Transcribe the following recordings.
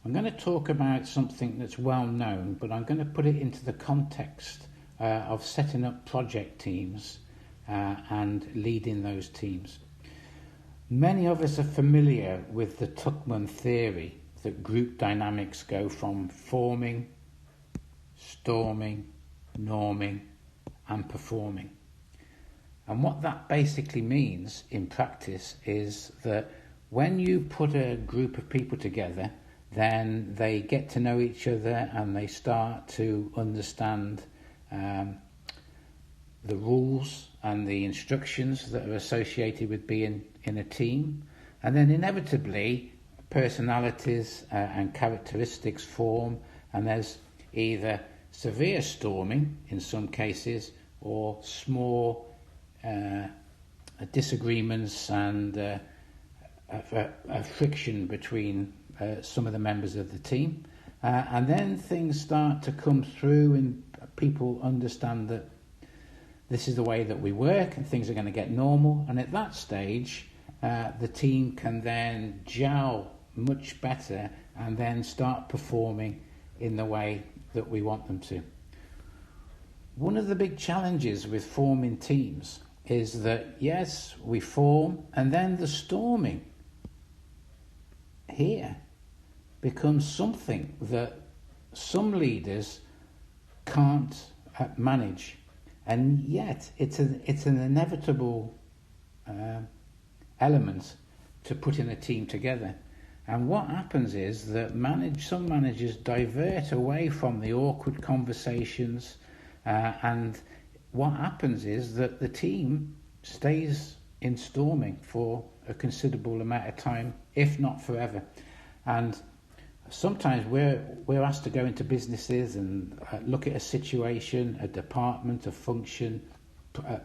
I'm going to talk about something that's well known, but I'm going to put it into the context of setting up project teams and leading those teams. Many of us are familiar with the Tuckman theory that group dynamics go from forming, storming, norming, and performing. And what that basically means in practice is that when you put a group of people together, then they get to know each other and they start to understand the rules and the instructions that are associated with being in a team. And then inevitably personalities and characteristics form, and there's either severe storming in some cases or small disagreements and a friction between some of the members of the team. And then things start to come through and people understand that this is the way that we work and things are going to get normal. And at that stage, the team can then gel much better and then start performing in the way that we want them to. One of the big challenges with forming teams is that, yes, we form, and then the storming here becomes something that some leaders can't manage, and yet it's an inevitable element to putting a team together. And what happens is that some managers divert away from the awkward conversations, and what happens is that the team stays in storming for a considerable amount of time, if not forever. And sometimes we're asked to go into businesses and look at a situation, a department, a function,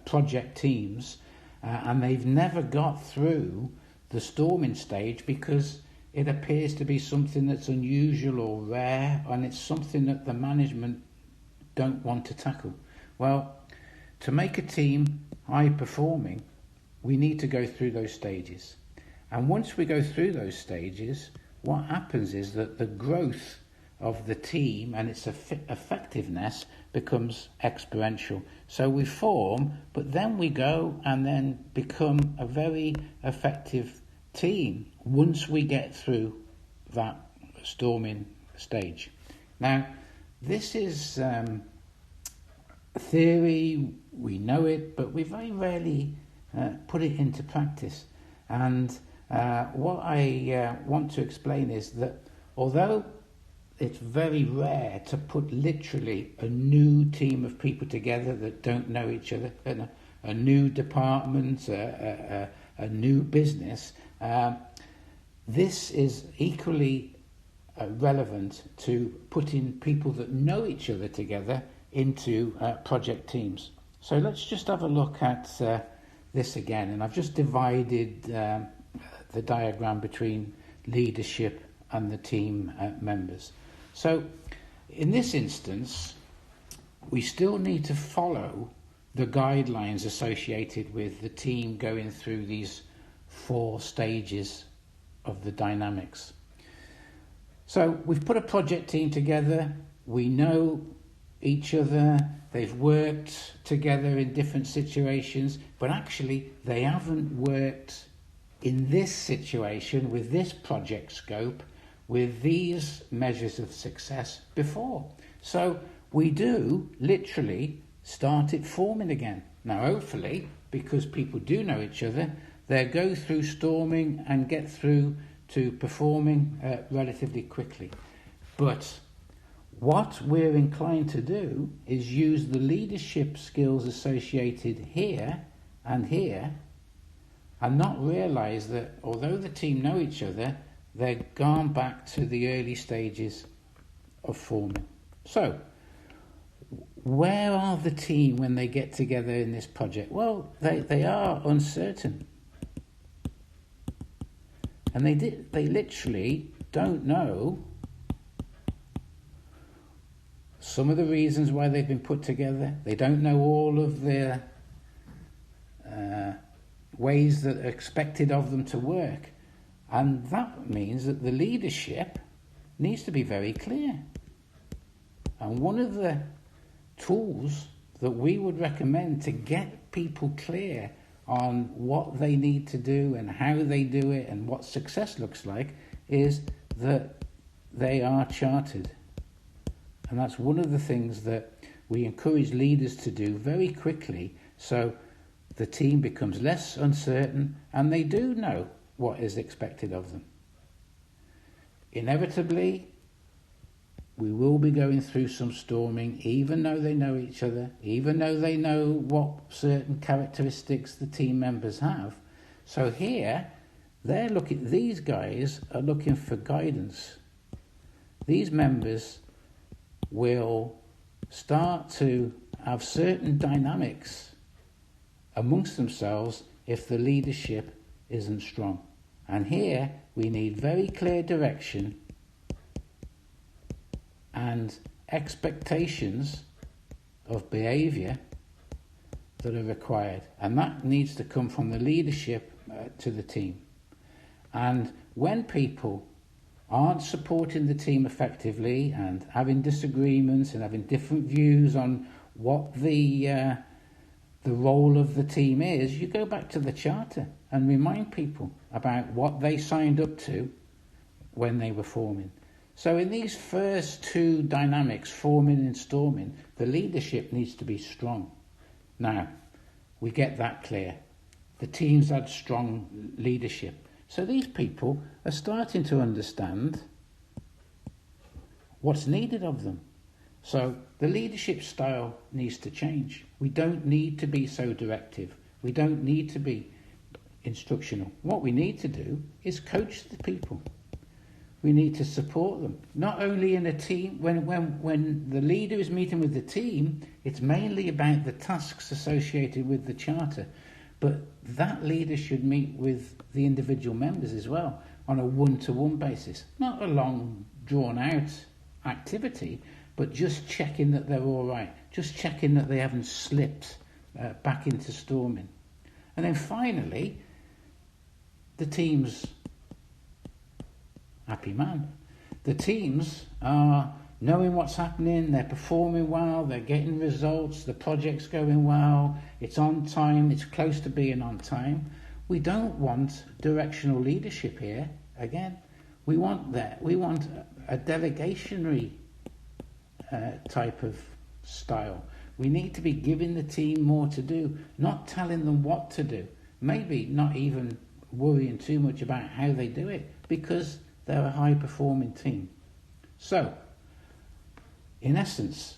project teams, and they've never got through the storming stage because it appears to be something that's unusual or rare, and it's something that the management don't want to tackle. Well, to make a team high performing, we need to go through those stages. And once we go through those stages, what happens is that the growth of the team and its effectiveness becomes exponential. So we form, but then we go and then become a very effective team once we get through that storming stage. Now, this is theory, we know it, but we very rarely put it into practice. And what I want to explain is that although it's very rare to put literally a new team of people together that don't know each other, a new department, a new business, this is equally relevant to putting people that know each other together into project teams. So let's just have a look at this again. And I've just divided the diagram between leadership and the team members. So in this instance, we still need to follow the guidelines associated with the team going through these 4 stages of the dynamics. So we've put a project team together, we know each other, they've worked together in different situations, but actually they haven't worked in this situation, with this project scope, with these measures of success before. So we do literally start it forming again. Now hopefully, because people do know each other, they go through storming and get through to performing relatively quickly. But what we're inclined to do is use the leadership skills associated here and not realise that although the team know each other, they've gone back to the early stages of forming. So, where are the team when they get together in this project? Well, they are uncertain. And they literally don't know some of the reasons why they've been put together. They don't know all of the ways that are expected of them to work. And that means that the leadership needs to be very clear. And one of the tools that we would recommend to get people clear on what they need to do and how they do it and what success looks like is that they are chartered. And that's one of the things that we encourage leaders to do very quickly, so the team becomes less uncertain and they do know what is expected of them. Inevitably, we will be going through some storming, even though they know each other, even though they know what certain characteristics the team members have. So here, these guys are looking for guidance. These members will start to have certain dynamics amongst themselves if the leadership isn't strong. And here we need very clear direction and expectations of behaviour that are required. And that needs to come from the leadership to the team. And when people aren't supporting the team effectively and having disagreements and having different views on what the role of the team is, you go back to the charter and remind people about what they signed up to when they were forming. So in these first two dynamics, forming and storming, the leadership needs to be strong. Now, we get that clear. The teams had strong leadership. So these people are starting to understand what's needed of them. So the leadership style needs to change. We don't need to be so directive. We don't need to be instructional. What we need to do is coach the people. We need to support them. Not only in a team, when the leader is meeting with the team, it's mainly about the tasks associated with the charter. But that leader should meet with the individual members as well on a one-to-one basis. Not a long, drawn-out activity, but just checking that they're all right. Just checking that they haven't slipped back into storming. And then finally, the team's happy man. The teams are knowing what's happening, they're performing well, they're getting results, the project's going well, it's on time, it's close to being on time. We don't want directional leadership here, again. We want a delegationary type of style. We need to be giving the team more to do, not telling them what to do. Maybe not even worrying too much about how they do it, because they're a high-performing team. So, in essence,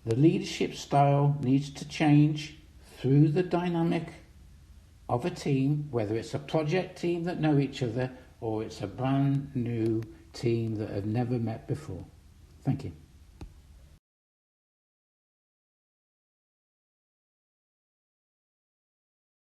the leadership style needs to change through the dynamic of a team, whether it's a project team that know each other or it's a brand new team that have never met before. Thank you.